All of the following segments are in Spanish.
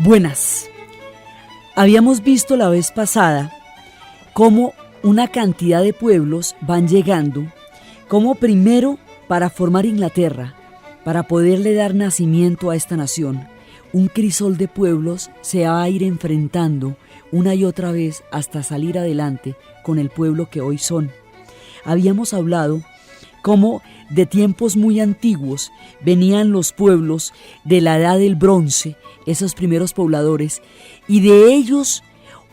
Buenas. Habíamos visto la vez pasada cómo una cantidad de pueblos van llegando, como primero para formar Inglaterra, para poderle dar nacimiento a esta nación, un crisol de pueblos se va a ir enfrentando una y otra vez hasta salir adelante con el pueblo que hoy son. Habíamos hablado cómo de tiempos muy antiguos venían los pueblos de la edad del bronce, esos primeros pobladores, y de ellos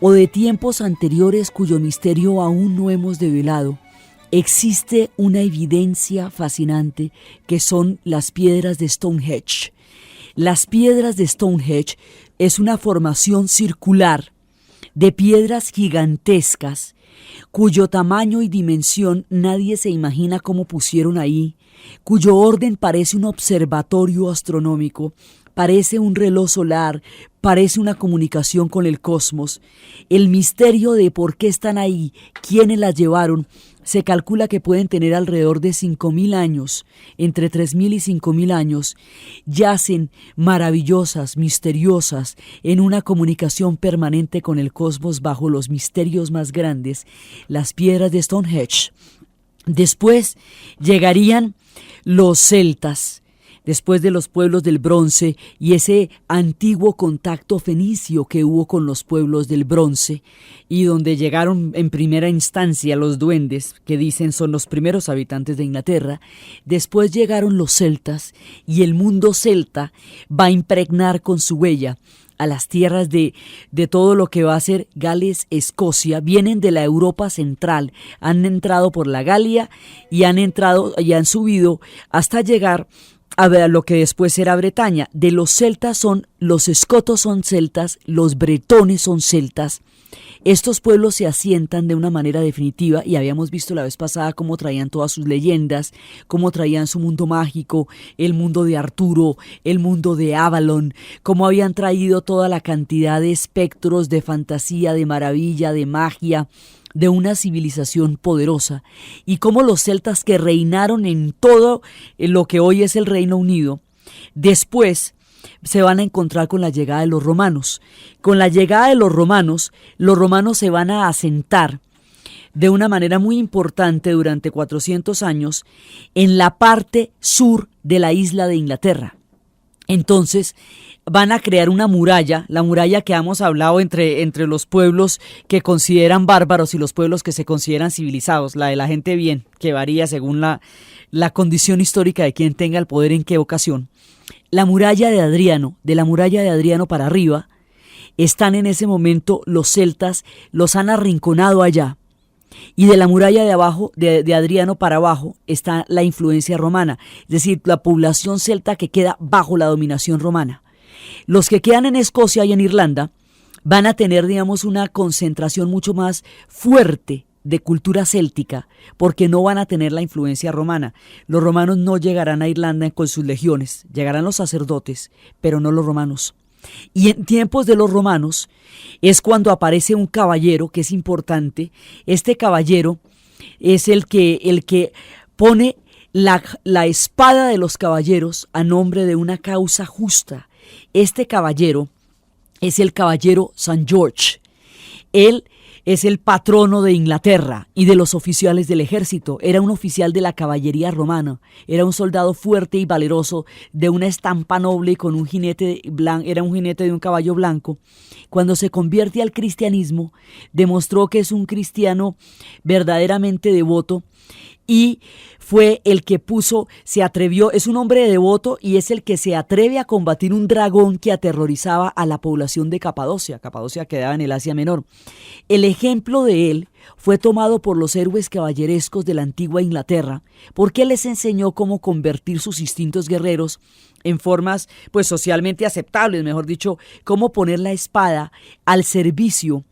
o de tiempos anteriores cuyo misterio aún no hemos develado, existe una evidencia fascinante que son las piedras de Stonehenge. Las piedras de Stonehenge es una formación circular de piedras gigantescas cuyo tamaño y dimensión nadie se imagina cómo pusieron ahí, cuyo orden parece un observatorio astronómico, parece un reloj solar, parece una comunicación con el cosmos. El misterio de por qué están ahí, quiénes las llevaron, se calcula que pueden tener alrededor de 5.000 años, entre 3.000 y 5.000 años, yacen maravillosas, misteriosas, en una comunicación permanente con el cosmos bajo los misterios más grandes, las piedras de Stonehenge. Después llegarían los celtas, después de los pueblos del bronce y ese antiguo contacto fenicio que hubo con los pueblos del bronce y donde llegaron en primera instancia los duendes, que dicen son los primeros habitantes de Inglaterra. Después llegaron los celtas y el mundo celta va a impregnar con su huella a las tierras de todo lo que va a ser Gales, Escocia. Vienen de la Europa central, han entrado por la Galia y han subido hasta llegar a ver lo que después será Bretaña. De los celtas los escotos son celtas, los bretones son celtas. Estos pueblos se asientan de una manera definitiva y habíamos visto la vez pasada cómo traían todas sus leyendas, cómo traían su mundo mágico, el mundo de Arturo, el mundo de Avalon, cómo habían traído toda la cantidad de espectros, de fantasía, de maravilla, de magia, de una civilización poderosa, y cómo los celtas que reinaron en todo lo que hoy es el Reino Unido, después se van a encontrar con la llegada de los romanos. Con la llegada de los romanos se van a asentar de una manera muy importante durante 400 años en la parte sur de la isla de Inglaterra. Entonces van a crear una muralla, la muralla que hemos hablado entre los pueblos que consideran bárbaros y los pueblos que se consideran civilizados, la de la gente bien, que varía según la condición histórica de quien tenga el poder en qué ocasión. La muralla de Adriano, de la muralla de Adriano para arriba, están en ese momento los celtas, los han arrinconado allá. Y de la muralla de abajo, de Adriano para abajo, está la influencia romana, es decir, la población celta que queda bajo la dominación romana. Los que quedan en Escocia y en Irlanda van a tener, digamos, una concentración mucho más fuerte de cultura céltica, porque no van a tener la influencia romana. Los romanos no llegarán a Irlanda con sus legiones, llegarán los sacerdotes, pero no los romanos. Y en tiempos de los romanos es cuando aparece un caballero que es importante. Este caballero es el que pone la espada de los caballeros a nombre de una causa justa. Este caballero es el caballero San George. Él es el patrono de Inglaterra y de los oficiales del ejército. Era un oficial de la caballería romana. Era un soldado fuerte y valeroso, de una estampa noble y con un jinete blanco. Era un jinete de un caballo blanco. Cuando se convierte al cristianismo, demostró que es un cristiano verdaderamente devoto y fue el que se atrevió, es un hombre devoto y es el que se atreve a combatir un dragón que aterrorizaba a la población de Capadocia. Capadocia quedaba en el Asia Menor. El ejemplo de él fue tomado por los héroes caballerescos de la antigua Inglaterra, porque él les enseñó cómo convertir sus instintos guerreros en formas pues socialmente aceptables, mejor dicho, cómo poner la espada al servicio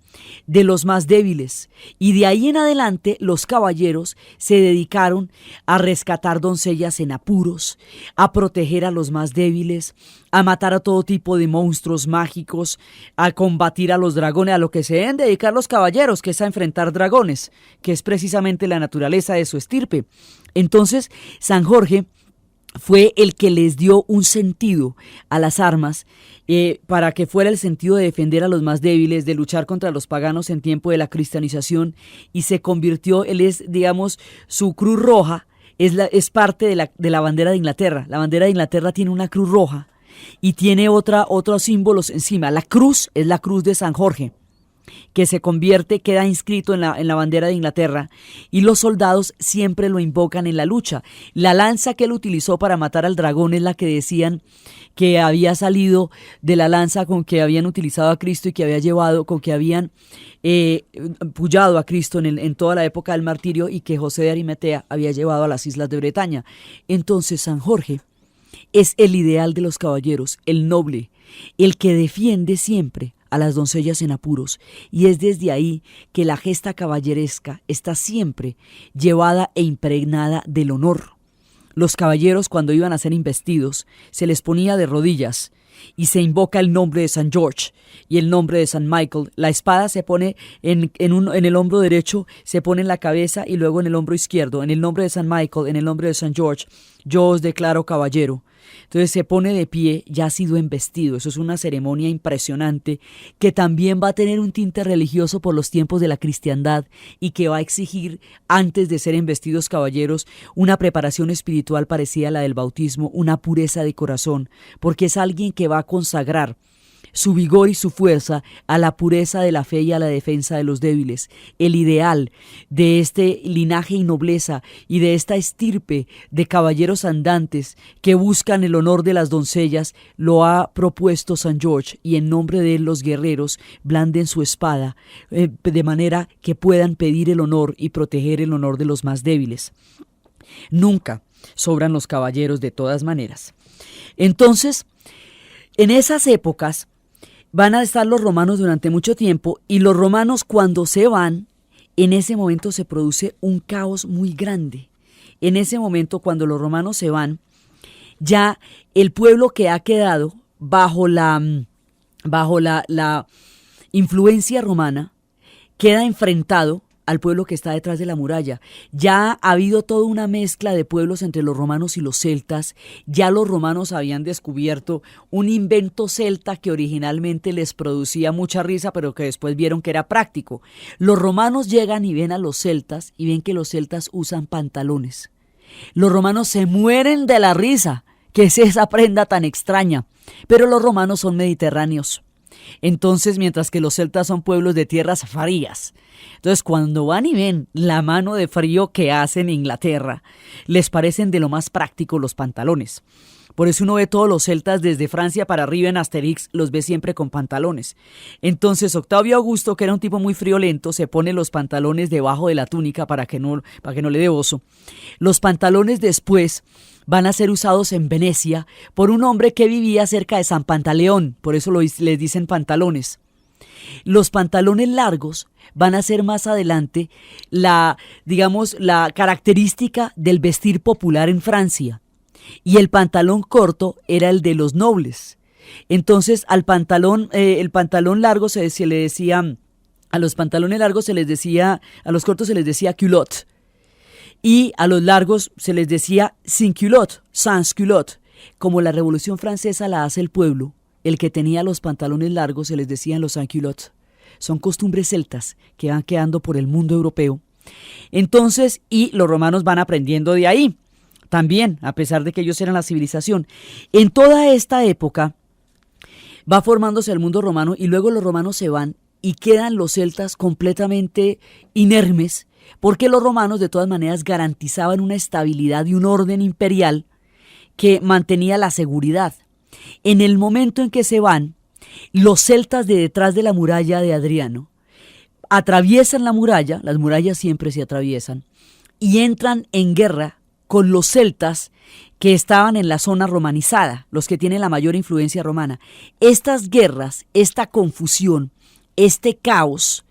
de los más débiles, y de ahí en adelante los caballeros se dedicaron a rescatar doncellas en apuros, a proteger a los más débiles, a matar a todo tipo de monstruos mágicos, a combatir a los dragones, a lo que se deben dedicar los caballeros, que es a enfrentar dragones, que es precisamente la naturaleza de su estirpe. Entonces San Jorge fue el que les dio un sentido a las armas, para que fuera el sentido de defender a los más débiles, de luchar contra los paganos en tiempo de la cristianización, y se convirtió, él es, digamos, su cruz roja, es parte de la bandera de Inglaterra. La bandera de Inglaterra tiene una cruz roja y tiene otros símbolos encima. La cruz es la cruz de San Jorge, que se convierte, queda inscrito en la bandera de Inglaterra, y los soldados siempre lo invocan en la lucha. La lanza que él utilizó para matar al dragón es la que decían que había salido de la lanza con que habían utilizado a Cristo y que había llevado, con que habían pullado a Cristo en toda la época del martirio, y que José de Arimatea había llevado a las islas de Bretaña. Entonces San Jorge es el ideal de los caballeros, el noble, el que defiende siempre a las doncellas en apuros, y es desde ahí que la gesta caballeresca está siempre llevada e impregnada del honor. Los caballeros, cuando iban a ser investidos, se les ponía de rodillas y se invoca el nombre de San George y el nombre de San Michael. La espada se pone en el hombro derecho, se pone en la cabeza y luego en el hombro izquierdo. En el nombre de San Michael, en el nombre de San George, yo os declaro caballero. Entonces se pone de pie, ya ha sido embestido. Eso es una ceremonia impresionante que también va a tener un tinte religioso por los tiempos de la cristiandad, y que va a exigir, antes de ser embestidos caballeros, una preparación espiritual parecida a la del bautismo, una pureza de corazón, porque es alguien que va a consagrar su vigor y su fuerza a la pureza de la fe y a la defensa de los débiles. El ideal de este linaje y nobleza y de esta estirpe de caballeros andantes que buscan el honor de las doncellas lo ha propuesto San George, y en nombre de él los guerreros blanden su espada de manera que puedan pedir el honor y proteger el honor de los más débiles. Nunca sobran los caballeros de todas maneras. Entonces, en esas épocas van a estar los romanos durante mucho tiempo, y los romanos, cuando se van, en ese momento se produce un caos muy grande. En ese momento, cuando los romanos se van, ya el pueblo que ha quedado bajo la influencia romana queda enfrentado al pueblo que está detrás de la muralla. Ya ha habido toda una mezcla de pueblos entre los romanos y los celtas. Ya los romanos habían descubierto un invento celta que originalmente les producía mucha risa, pero que después vieron que era práctico. Los romanos llegan y ven a los celtas y ven que los celtas usan pantalones. Los romanos se mueren de la risa. ¿Qué es esa prenda tan extraña? Pero los romanos son mediterráneos. Entonces, mientras que los celtas son pueblos de tierras frías. Entonces, cuando van y ven la mano de frío que hacen en Inglaterra, les parecen de lo más práctico los pantalones. Por eso uno ve todos los celtas desde Francia para arriba en Asterix, los ve siempre con pantalones. Entonces, Octavio Augusto, que era un tipo muy friolento, se pone los pantalones debajo de la túnica para que no le dé oso. Los pantalones después van a ser usados en Venecia por un hombre que vivía cerca de San Pantaleón, por eso les dicen pantalones. Los pantalones largos van a ser más adelante la característica del vestir popular en Francia, y el pantalón corto era el de los nobles. Entonces el pantalón largo se le decía, a los pantalones largos se les decía, a los cortos se les decía culotte, y a los largos se les decía sin culotte, sans culotte. Como la Revolución Francesa la hace el pueblo, el que tenía los pantalones largos se les decían los sans culottes. Son costumbres celtas que van quedando por el mundo europeo. Entonces, y los romanos van aprendiendo de ahí también, a pesar de que ellos eran la civilización. En toda esta época va formándose el mundo romano, y luego los romanos se van y quedan los celtas completamente inermes, porque los romanos de todas maneras garantizaban una estabilidad y un orden imperial que mantenía la seguridad. En el momento en que se van, los celtas de detrás de la muralla de Adriano atraviesan la muralla, las murallas siempre se atraviesan, y entran en guerra con los celtas que estaban en la zona romanizada, los que tienen la mayor influencia romana. Estas guerras, esta confusión, este caos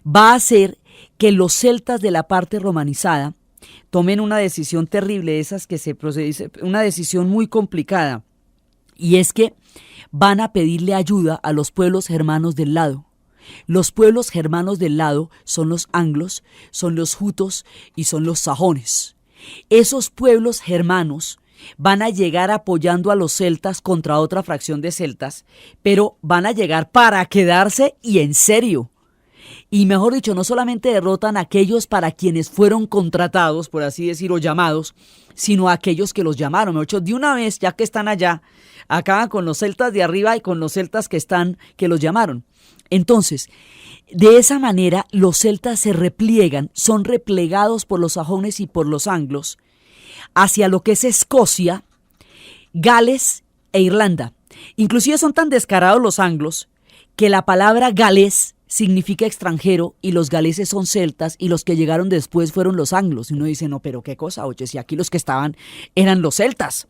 va a hacer que los celtas de la parte romanizada tomen una decisión terrible, esas que se procede, una decisión muy complicada, y es que van a pedirle ayuda a los pueblos germanos del lado. Los pueblos germanos del lado son los anglos, son los jutos y son los sajones. Esos pueblos germanos van a llegar apoyando a los celtas contra otra fracción de celtas, pero van a llegar para quedarse y en serio. Y mejor dicho, no solamente derrotan a aquellos para quienes fueron contratados, por así decir, o llamados, sino a aquellos que los llamaron. Mejor dicho, de una vez, ya que están allá, acaban con los celtas de arriba y con los celtas que los llamaron. Entonces, de esa manera, los celtas se repliegan, son replegados por los sajones y por los anglos, hacia lo que es Escocia, Gales e Irlanda. Inclusive son tan descarados los anglos que la palabra galés significa extranjero y los galeses son celtas y los que llegaron después fueron los anglos. Y uno dice, no, pero qué cosa, oye, si aquí los que estaban eran los celtas.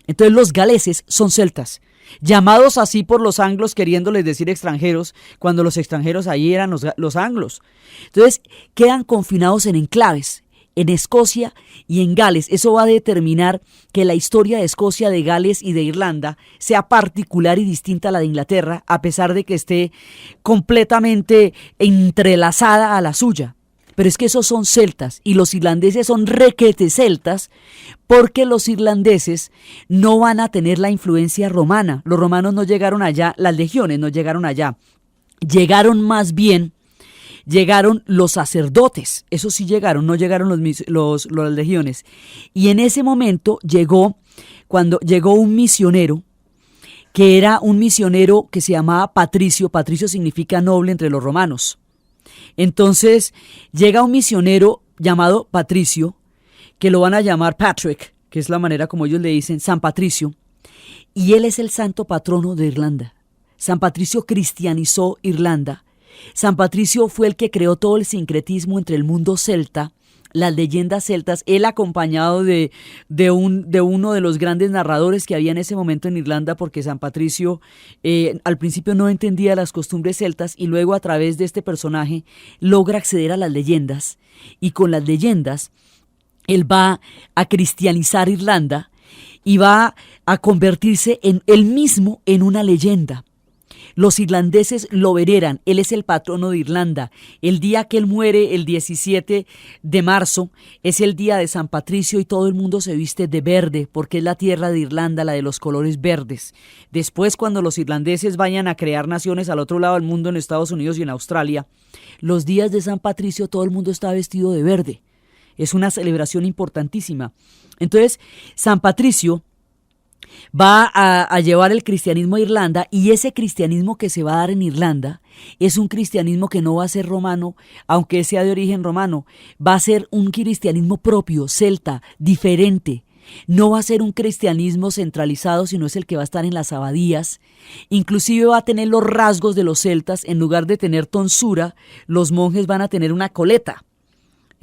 Entonces los galeses son celtas, llamados así por los anglos queriéndoles decir extranjeros, cuando los extranjeros ahí eran los anglos. Entonces quedan confinados en enclaves, en Escocia y en Gales. Eso va a determinar que la historia de Escocia, de Gales y de Irlanda sea particular y distinta a la de Inglaterra, a pesar de que esté completamente entrelazada a la suya. Pero es que esos son celtas y los irlandeses son requete celtas porque los irlandeses no van a tener la influencia romana. Los romanos no llegaron allá, las legiones no llegaron allá. Llegaron más bien... Llegaron los sacerdotes, eso sí llegaron, no llegaron las legiones. Y en ese momento cuando llegó un misionero, que era un misionero que se llamaba Patricio. Patricio significa noble entre los romanos. Entonces llega un misionero llamado Patricio, que lo van a llamar Patrick, que es la manera como ellos le dicen, San Patricio, y él es el santo patrono de Irlanda. San Patricio cristianizó Irlanda. San Patricio fue el que creó todo el sincretismo entre el mundo celta, las leyendas celtas, él acompañado de uno de los grandes narradores que había en ese momento en Irlanda, porque San Patricio al principio no entendía las costumbres celtas y luego a través de este personaje logra acceder a las leyendas, y con las leyendas él va a cristianizar Irlanda y va a convertirse él mismo en una leyenda. Los irlandeses lo veneran, él es el patrono de Irlanda. El día que él muere, el 17 de marzo, es el día de San Patricio y todo el mundo se viste de verde porque es la tierra de Irlanda, la de los colores verdes. Después, cuando los irlandeses vayan a crear naciones al otro lado del mundo, en Estados Unidos y en Australia, los días de San Patricio todo el mundo está vestido de verde. Es una celebración importantísima. Entonces, San Patricio va a llevar el cristianismo a Irlanda, y ese cristianismo que se va a dar en Irlanda es un cristianismo que no va a ser romano, aunque sea de origen romano, va a ser un cristianismo propio, celta, diferente. No va a ser un cristianismo centralizado, sino es el que va a estar en las abadías. Inclusive va a tener los rasgos de los celtas. En lugar de tener tonsura, los monjes van a tener una coleta,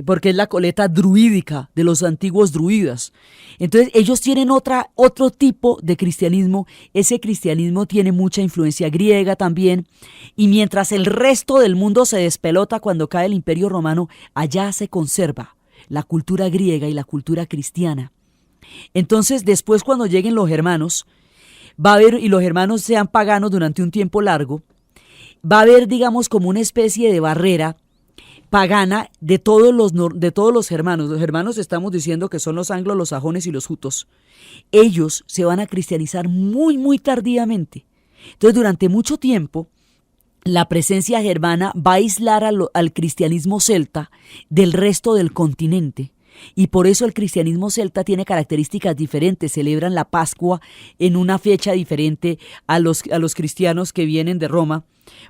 porque es la coleta druídica de los antiguos druidas. Entonces ellos tienen otro tipo de cristianismo. Ese cristianismo tiene mucha influencia griega también, y mientras el resto del mundo se despelota cuando cae el Imperio Romano, allá se conserva la cultura griega y la cultura cristiana. Entonces después, cuando lleguen los germanos, va a haber, y los germanos sean paganos durante un tiempo largo, va a haber, digamos, como una especie de barrera pagana de todos los germanos. Los germanos estamos diciendo que son los anglos, los sajones y los jutos. Ellos se van a cristianizar muy, muy tardíamente. Entonces, durante mucho tiempo, la presencia germana va a aislar al cristianismo celta del resto del continente. Y por eso el cristianismo celta tiene características diferentes. Celebran la Pascua en una fecha diferente a los cristianos que vienen de Roma,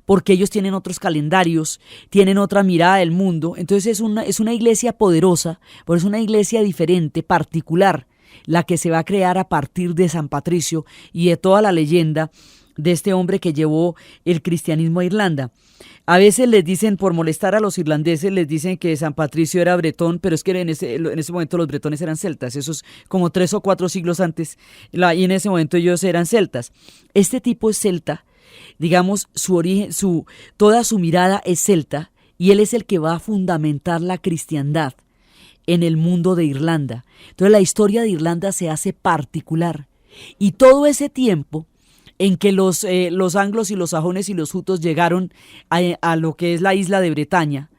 porque ellos tienen otros calendarios, tienen otra mirada del mundo. Entonces es una iglesia poderosa, pero es una iglesia diferente, particular, la que se va a crear a partir de San Patricio y de toda la leyenda de este hombre que llevó el cristianismo a Irlanda. A veces les dicen, por molestar a los irlandeses, les dicen que San Patricio era bretón, pero es que en ese momento los bretones eran celtas. Eso es como 3 o 4 siglos antes, y en ese momento ellos eran celtas. Este tipo es celta, digamos, su origen, toda su mirada es celta, y él es el que va a fundamentar la cristiandad en el mundo de Irlanda. Entonces la historia de Irlanda se hace particular, y todo ese tiempo en que los anglos y los sajones y los jutos llegaron a lo que es la isla de Bretaña,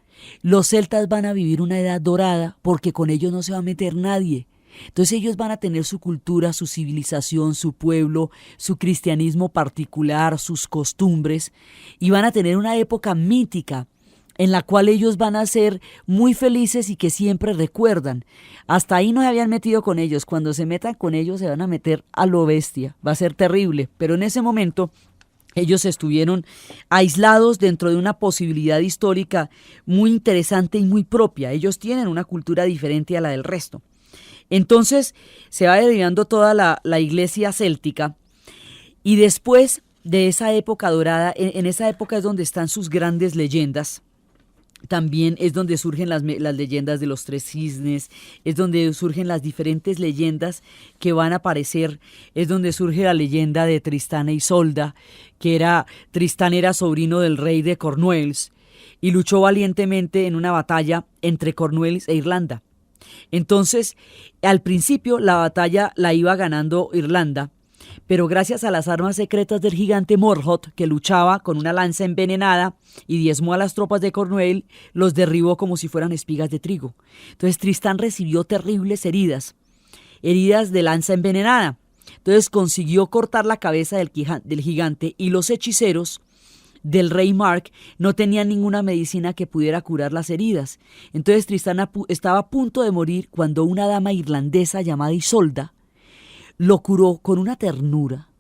los celtas van a vivir una edad dorada, porque con ellos no se va a meter nadie. Entonces ellos van a tener su cultura, su civilización, su pueblo, su cristianismo particular, sus costumbres, y van a tener una época mítica en la cual ellos van a ser muy felices y que siempre recuerdan. Hasta ahí no se habían metido con ellos. Cuando se metan con ellos se van a meter a lo bestia. Va a ser terrible. Pero en ese momento ellos estuvieron aislados dentro de una posibilidad histórica muy interesante y muy propia. Ellos tienen una cultura diferente a la del resto. Entonces se va derivando toda la iglesia céltica, y después de esa época dorada, en esa época es donde están sus grandes leyendas. También es donde surgen las leyendas de los tres cisnes, es donde surgen las diferentes leyendas que van a aparecer, es donde surge la leyenda de Tristán e Isolda, Tristán era sobrino del rey de Cornualles y luchó valientemente en una batalla entre Cornualles e Irlanda. Entonces, al principio la batalla la iba ganando Irlanda, pero gracias a las armas secretas del gigante Morgoth, que luchaba con una lanza envenenada y diezmó a las tropas de Cornualles, los derribó como si fueran espigas de trigo. Entonces Tristán recibió terribles heridas de lanza envenenada. Entonces consiguió cortar la cabeza del gigante, y los hechiceros del rey Mark no tenían ninguna medicina que pudiera curar las heridas. Entonces Tristán estaba a punto de morir cuando una dama irlandesa llamada Isolda lo curó con una ternura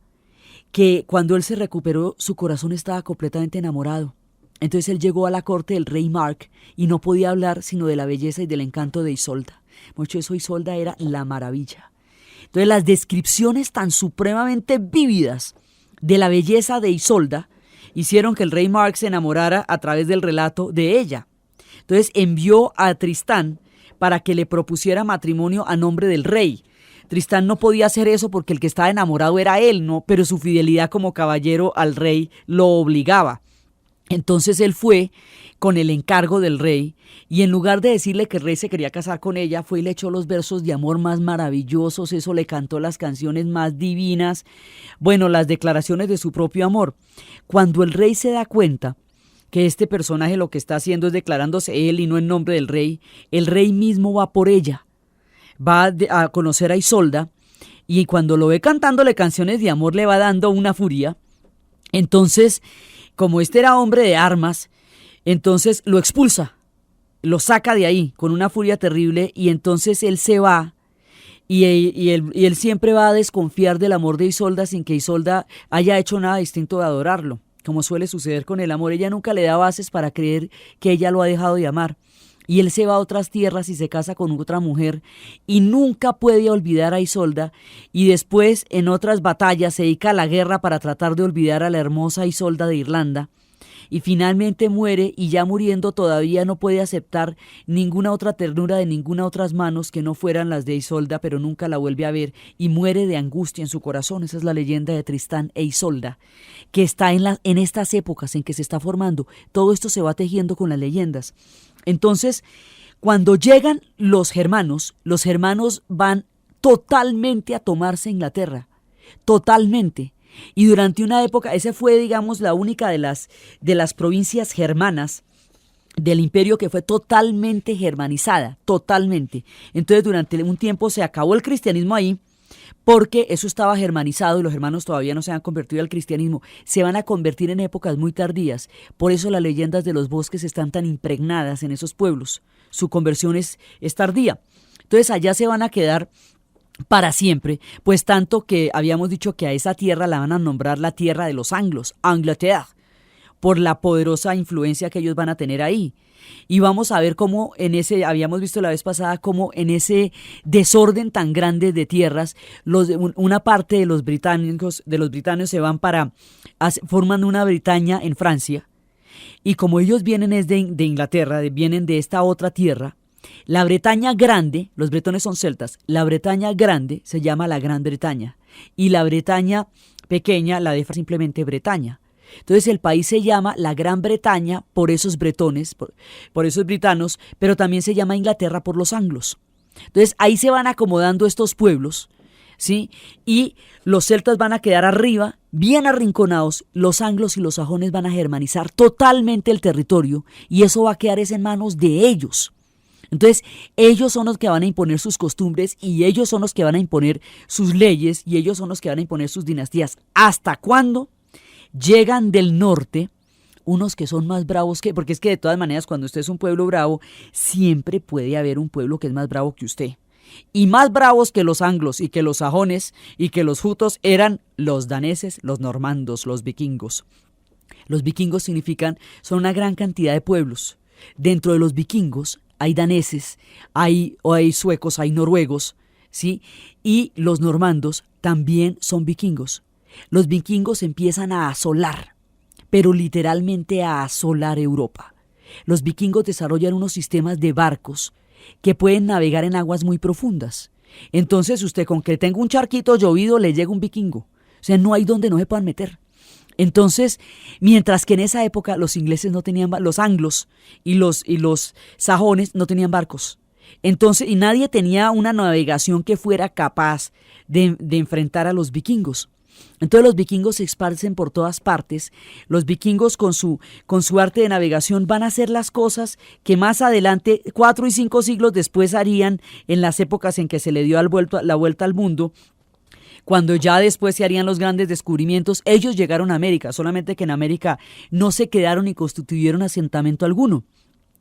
que cuando él se recuperó su corazón estaba completamente enamorado. Entonces él llegó a la corte del rey Mark y no podía hablar sino de la belleza y del encanto de Isolda. Mucho eso, Isolda era la maravilla. Entonces las descripciones tan supremamente vívidas de la belleza de Isolda hicieron que el rey Mark se enamorara a través del relato de ella. Entonces envió a Tristán para que le propusiera matrimonio a nombre del rey. Tristán no podía hacer eso porque el que estaba enamorado era él, ¿no? Pero su fidelidad como caballero al rey lo obligaba. Entonces él fue con el encargo del rey, y en lugar de decirle que el rey se quería casar con ella, fue y le echó los versos de amor más maravillosos, eso le cantó las canciones más divinas, bueno, las declaraciones de su propio amor. Cuando el rey se da cuenta que este personaje lo que está haciendo es declarándose él y no en nombre del rey, el rey mismo va por ella. Va a conocer a Isolda, y cuando lo ve cantándole canciones de amor le va dando una furia. Entonces, como este era hombre de armas, entonces lo expulsa, lo saca de ahí con una furia terrible, y entonces él se va, y él siempre va a desconfiar del amor de Isolda sin que Isolda haya hecho nada distinto de adorarlo. Como suele suceder con el amor, ella nunca le da bases para creer que ella lo ha dejado de amar. Y él se va a otras tierras y se casa con otra mujer y nunca puede olvidar a Isolda, y después en otras batallas se dedica a la guerra para tratar de olvidar a la hermosa Isolda de Irlanda, y finalmente muere, y ya muriendo todavía no puede aceptar ninguna otra ternura de ninguna otras manos que no fueran las de Isolda, pero nunca la vuelve a ver y muere de angustia en su corazón. Esa es la leyenda de Tristán e Isolda, que está en estas épocas en que se está formando. Todo esto se va tejiendo con las leyendas. Entonces, cuando llegan los germanos van totalmente a tomarse Inglaterra, totalmente. Y durante una época, esa fue, digamos, la única de las provincias germanas del imperio que fue totalmente germanizada, totalmente. Entonces, durante un tiempo se acabó el cristianismo ahí, porque eso estaba germanizado y los germanos todavía no se han convertido al cristianismo. Se van a convertir en épocas muy tardías. Por eso las leyendas de los bosques están tan impregnadas en esos pueblos. Su conversión es tardía. Entonces allá se van a quedar para siempre, pues tanto que habíamos dicho que a esa tierra la van a nombrar la tierra de los anglos, Angleterre, por la poderosa influencia que ellos van a tener ahí. Y vamos a ver cómo habíamos visto la vez pasada, cómo en ese desorden tan grande de tierras, una parte de los británicos se van forman una Bretaña en Francia, y como ellos vienen de Inglaterra, vienen de esta otra tierra, la Bretaña grande, los bretones son celtas, la Bretaña grande se llama la Gran Bretaña, y la Bretaña pequeña la deja simplemente Bretaña. Entonces el país se llama la Gran Bretaña por esos bretones, por esos britanos, pero también se llama Inglaterra por los anglos. Entonces ahí se van acomodando estos pueblos, ¿sí? Y los celtas van a quedar arriba, bien arrinconados, los anglos y los sajones van a germanizar totalmente el territorio, y eso va a quedar en manos de ellos. Entonces, ellos son los que van a imponer sus costumbres y ellos son los que van a imponer sus leyes y ellos son los que van a imponer sus dinastías. ¿Hasta cuándo? Llegan del norte unos que son más bravos que... Porque es que de todas maneras, cuando usted es un pueblo bravo, siempre puede haber un pueblo que es más bravo que usted. Y más bravos que los anglos y que los sajones y que los jutos eran los daneses, los normandos, los vikingos. Los vikingos son una gran cantidad de pueblos. Dentro de los vikingos hay daneses, hay suecos, hay noruegos, ¿sí? Y los normandos también son vikingos. Los vikingos empiezan a asolar, pero literalmente a asolar Europa. Los vikingos desarrollan unos sistemas de barcos que pueden navegar en aguas muy profundas. Entonces usted con que tenga un charquito llovido le llega un vikingo. O sea, no hay donde no se puedan meter. Entonces, mientras que en esa época los ingleses no tenían, los anglos y los sajones no tenían barcos. Entonces, y nadie tenía una navegación que fuera capaz de enfrentar a los vikingos. Entonces los vikingos se esparcen por todas partes. Los vikingos con su arte de navegación van a hacer las cosas que más adelante, 4 y 5 siglos después, harían en las épocas en que se le dio la vuelta al mundo. Cuando ya después se harían los grandes descubrimientos, ellos llegaron a América, solamente que en América no se quedaron ni constituyeron asentamiento alguno.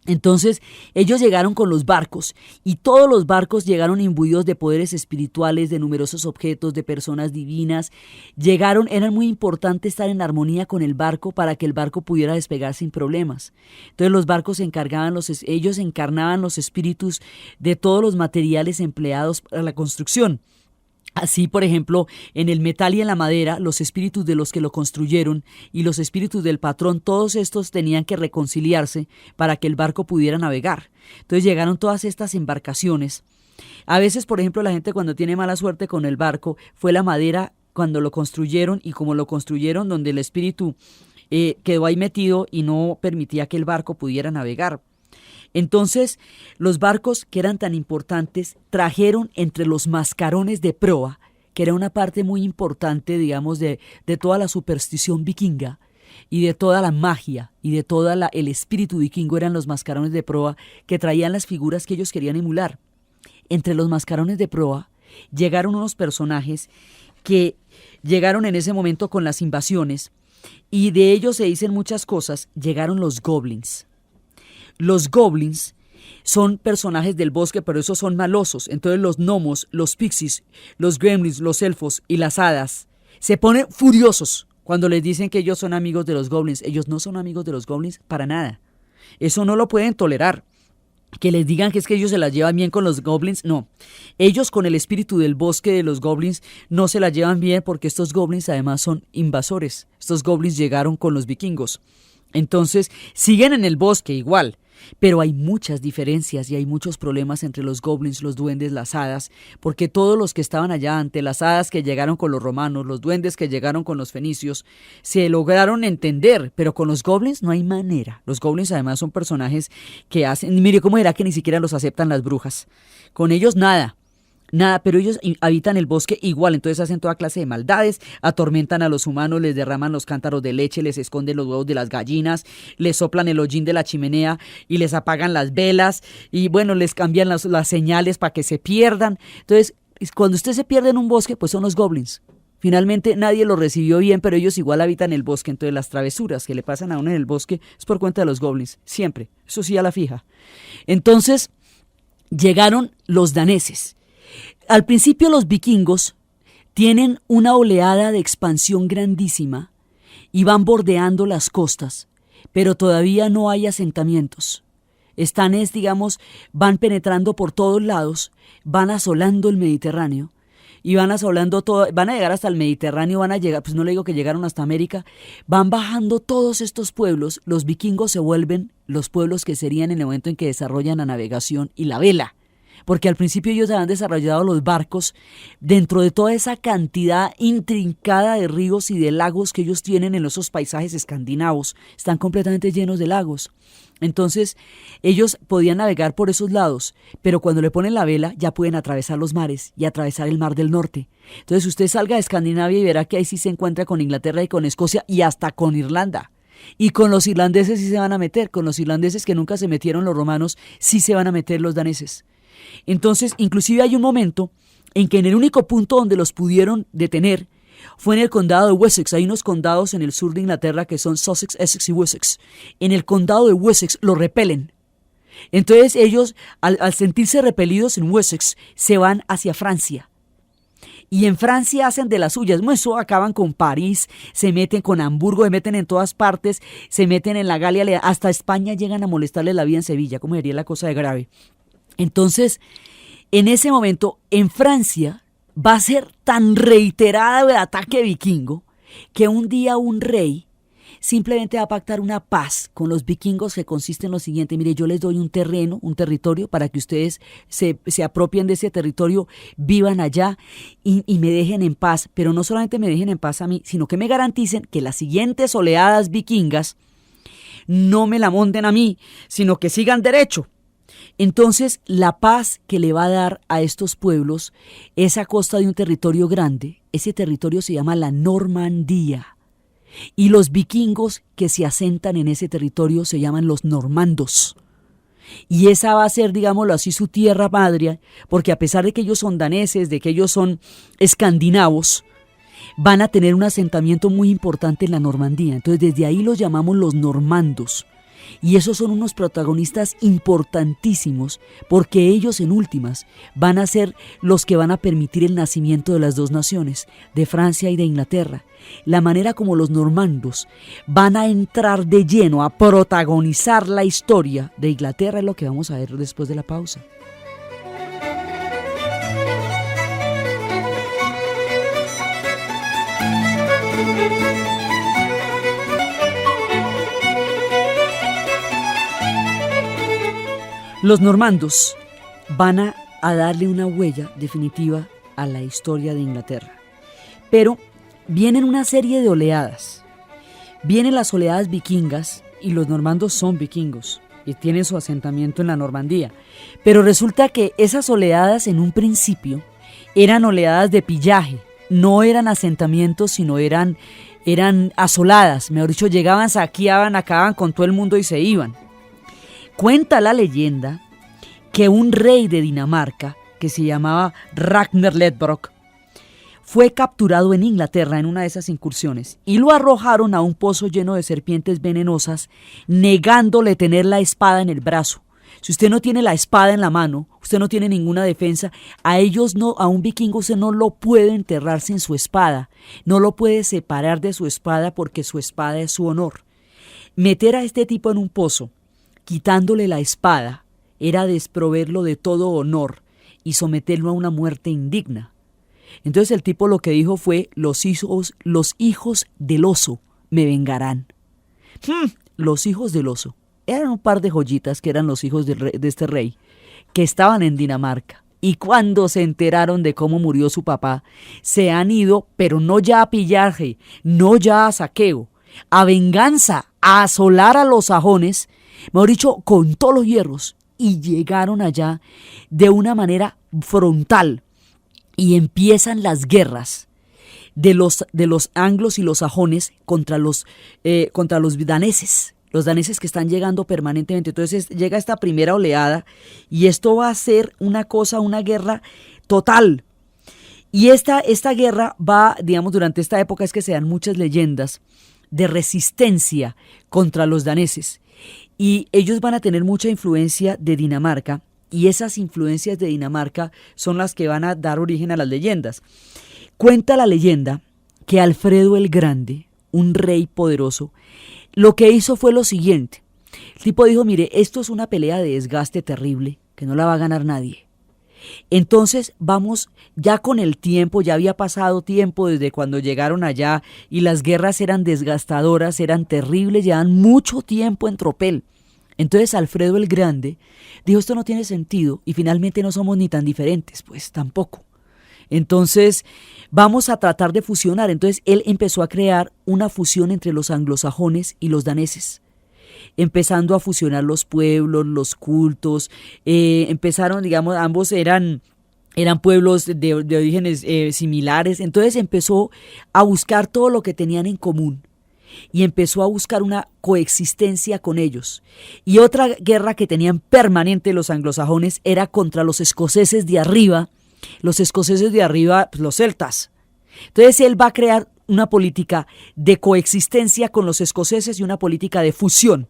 Entonces ellos llegaron con los barcos y todos los barcos llegaron imbuidos de poderes espirituales, de numerosos objetos, de personas divinas. Era muy importante estar en armonía con el barco para que el barco pudiera despegar sin problemas. Entonces los barcos ellos encarnaban los espíritus de todos los materiales empleados para la construcción. Así, por ejemplo, en el metal y en la madera, los espíritus de los que lo construyeron y los espíritus del patrón, todos estos tenían que reconciliarse para que el barco pudiera navegar. Entonces llegaron todas estas embarcaciones. A veces, por ejemplo, la gente cuando tiene mala suerte con el barco, fue la madera cuando lo construyeron y como lo construyeron donde el espíritu quedó ahí metido y no permitía que el barco pudiera navegar. Entonces, los barcos que eran tan importantes trajeron entre los mascarones de proa, que era una parte muy importante, digamos, de toda la superstición vikinga y de toda la magia y de todo el espíritu vikingo, eran los mascarones de proa que traían las figuras que ellos querían emular. Entre los mascarones de proa llegaron unos personajes que llegaron en ese momento con las invasiones y de ellos se dicen muchas cosas. Llegaron los goblins. Los goblins son personajes del bosque, pero esos son malosos. Entonces los gnomos, los pixies, los gremlins, los elfos y las hadas se ponen furiosos cuando les dicen que ellos son amigos de los goblins. Ellos no son amigos de los goblins para nada. Eso no lo pueden tolerar. Que les digan que es que ellos se las llevan bien con los goblins, no. Ellos con el espíritu del bosque de los goblins no se las llevan bien porque estos goblins además son invasores. Estos goblins llegaron con los vikingos. Entonces siguen en el bosque igual. Pero hay muchas diferencias y hay muchos problemas entre los goblins, los duendes, las hadas, porque todos los que estaban allá, ante las hadas que llegaron con los romanos, los duendes que llegaron con los fenicios, se lograron entender, pero con los goblins no hay manera. Los goblins además son personajes que hacen, mire cómo era que ni siquiera los aceptan las brujas. Con ellos nada, pero ellos habitan el bosque igual, entonces hacen toda clase de maldades, atormentan a los humanos, les derraman los cántaros de leche, les esconden los huevos de las gallinas, les soplan el hollín de la chimenea y les apagan las velas y bueno, les cambian las señales para que se pierdan. Entonces, cuando usted se pierde en un bosque, pues son los goblins. Finalmente nadie los recibió bien, pero ellos igual habitan el bosque, entonces las travesuras que le pasan a uno en el bosque es por cuenta de los goblins, siempre, eso sí a la fija. Entonces, llegaron los daneses. Al principio los vikingos tienen una oleada de expansión grandísima y van bordeando las costas, pero todavía no hay asentamientos. Van penetrando por todos lados, van asolando el Mediterráneo y van asolando todo, van a llegar hasta el Mediterráneo, van a llegar, pues no le digo que llegaron hasta América, van bajando todos estos pueblos, los vikingos se vuelven los pueblos que serían en el momento en que desarrollan la navegación y la vela. Porque al principio ellos habían desarrollado los barcos dentro de toda esa cantidad intrincada de ríos y de lagos que ellos tienen en esos paisajes escandinavos. Están completamente llenos de lagos. Entonces ellos podían navegar por esos lados, pero cuando le ponen la vela ya pueden atravesar los mares y atravesar el Mar del Norte. Entonces usted salga de Escandinavia y verá que ahí sí se encuentra con Inglaterra y con Escocia y hasta con Irlanda. Y con los irlandeses sí se van a meter, con los irlandeses que nunca se metieron los romanos, sí se van a meter los daneses. Entonces, inclusive hay un momento en que en el único punto donde los pudieron detener fue en el condado de Wessex. Hay unos condados en el sur de Inglaterra que son Sussex, Essex y Wessex. En el condado de Wessex los repelen. Entonces ellos, al sentirse repelidos en Wessex, se van hacia Francia. Y en Francia hacen de las suyas. Eso acaban con París, se meten con Hamburgo, se meten en todas partes, se meten en la Galia, hasta España llegan a molestarles la vida en Sevilla, como sería la cosa de grave. Entonces, en ese momento, en Francia, va a ser tan reiterada el ataque vikingo que un día un rey simplemente va a pactar una paz con los vikingos que consiste en lo siguiente: mire, yo les doy un terreno, un territorio para que ustedes se apropien de ese territorio, vivan allá y me dejen en paz, pero no solamente me dejen en paz a mí, sino que me garanticen que las siguientes oleadas vikingas no me la monten a mí, sino que sigan derecho. Entonces, la paz que le va a dar a estos pueblos es a costa de un territorio grande. Ese territorio se llama la Normandía. Y los vikingos que se asentan en ese territorio se llaman los normandos. Y esa va a ser, digámoslo así, su tierra madre, porque a pesar de que ellos son daneses, de que ellos son escandinavos, van a tener un asentamiento muy importante en la Normandía. Entonces, desde ahí los llamamos los normandos. Y esos son unos protagonistas importantísimos, porque ellos en últimas van a ser los que van a permitir el nacimiento de las dos naciones, de Francia y de Inglaterra. La manera como los normandos van a entrar de lleno a protagonizar la historia de Inglaterra es lo que vamos a ver después de la pausa. Los normandos van a darle una huella definitiva a la historia de Inglaterra. Pero vienen una serie de oleadas. Vienen las oleadas vikingas, y los normandos son vikingos y tienen su asentamiento en la Normandía. Pero resulta que esas oleadas en un principio eran oleadas de pillaje, no eran asentamientos, sino eran asoladas. Mejor dicho, llegaban, saqueaban, acababan con todo el mundo y se iban. Cuenta la leyenda que un rey de Dinamarca, que se llamaba Ragnar Lodbrok, fue capturado en Inglaterra en una de esas incursiones y lo arrojaron a un pozo lleno de serpientes venenosas, negándole tener la espada en el brazo. Si usted no tiene la espada en la mano, usted no tiene ninguna defensa. A un vikingo usted no lo puede enterrar sin su espada, no lo puede separar de su espada porque su espada es su honor. Meter a este tipo en un pozo, quitándole la espada, era desproverlo de todo honor y someterlo a una muerte indigna. Entonces el tipo lo que dijo fue: los hijos del oso me vengarán. Los hijos del oso eran un par de joyitas que eran los hijos de este rey, que estaban en Dinamarca. Y cuando se enteraron de cómo murió su papá, se han ido, pero no ya a pillaje, no ya a saqueo, a venganza, a asolar a los sajones, mejor dicho, con todos los hierros, y llegaron allá de una manera frontal, y empiezan las guerras de los anglos y los sajones contra los daneses, los daneses que están llegando permanentemente. Entonces llega esta primera oleada, y esto va a ser una guerra total. Y esta guerra va, digamos, durante esta época es que se dan muchas leyendas de resistencia contra los daneses. Y ellos van a tener mucha influencia de Dinamarca, y esas influencias de Dinamarca son las que van a dar origen a las leyendas. Cuenta la leyenda que Alfredo el Grande, un rey poderoso, lo que hizo fue lo siguiente. El tipo dijo: mire, esto es una pelea de desgaste terrible, que no la va a ganar nadie. Entonces vamos, ya con el tiempo, ya había pasado tiempo desde cuando llegaron allá, y las guerras eran desgastadoras, eran terribles, llevaban mucho tiempo en tropel. Entonces Alfredo el Grande dijo: esto no tiene sentido, y finalmente no somos ni tan diferentes, pues tampoco. Entonces vamos a tratar de fusionar. Entonces él empezó a crear una fusión entre los anglosajones y los daneses, empezando a fusionar los pueblos, los cultos. Empezaron, digamos, ambos eran pueblos de orígenes similares. Entonces empezó a buscar todo lo que tenían en común. y empezó a buscar una coexistencia con ellos. Y otra guerra que tenían permanente los anglosajones era contra los escoceses de arriba, pues, los celtas. Entonces él va a crear una política de coexistencia con los escoceses y una política de fusión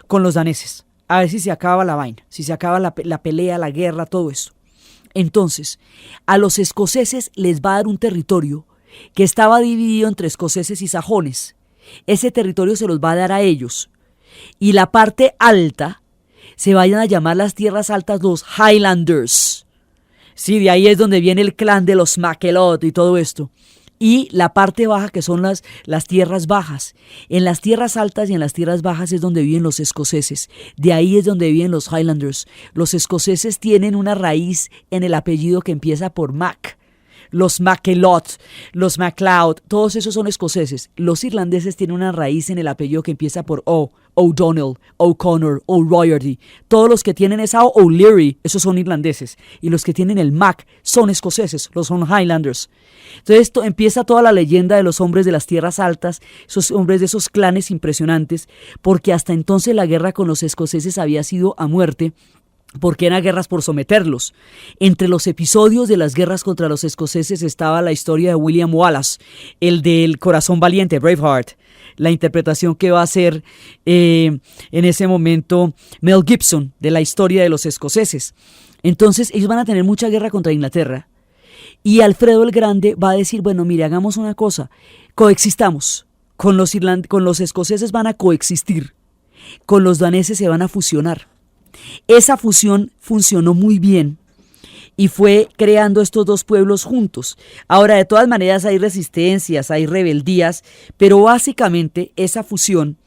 con los daneses. A ver si se acaba la vaina, si se acaba la pelea, la guerra, todo eso. Entonces, a los escoceses les va a dar un territorio que estaba dividido entre escoceses y sajones. Ese territorio se los va a dar a ellos. Y la parte alta se vayan a llamar las tierras altas los Highlanders. Sí, de ahí es donde viene el clan de los MacLeod y todo esto. Y la parte baja, que son las tierras bajas. En las tierras altas y en las tierras bajas es donde viven los escoceses. De ahí es donde viven los Highlanders. Los escoceses tienen una raíz en el apellido que empieza por Mac. Los MacLeod, los MacLeod, todos esos son escoceses. Los irlandeses tienen una raíz en el apellido que empieza por O, O'Donnell, O'Connor, O'Rourke. Todos los que tienen esa O'Leary, esos son irlandeses. Y los que tienen el Mac son escoceses, los son Highlanders. Entonces empieza toda la leyenda de los hombres de las tierras altas, esos hombres de esos clanes impresionantes, porque hasta entonces la guerra con los escoceses había sido a muerte, porque eran guerras por someterlos. Entre los episodios de las guerras contra los escoceses estaba la historia de William Wallace, el del corazón valiente, Braveheart, la interpretación que va a hacer en ese momento Mel Gibson de la historia de los escoceses. Entonces ellos van a tener mucha guerra contra Inglaterra y Alfredo el Grande va a decir, bueno, mire, hagamos una cosa, coexistamos, con los escoceses van a coexistir, con los daneses se van a fusionar. Esa fusión funcionó muy bien y fue creando estos dos pueblos juntos. Ahora, de todas maneras, hay resistencias, hay rebeldías, pero básicamente esa fusión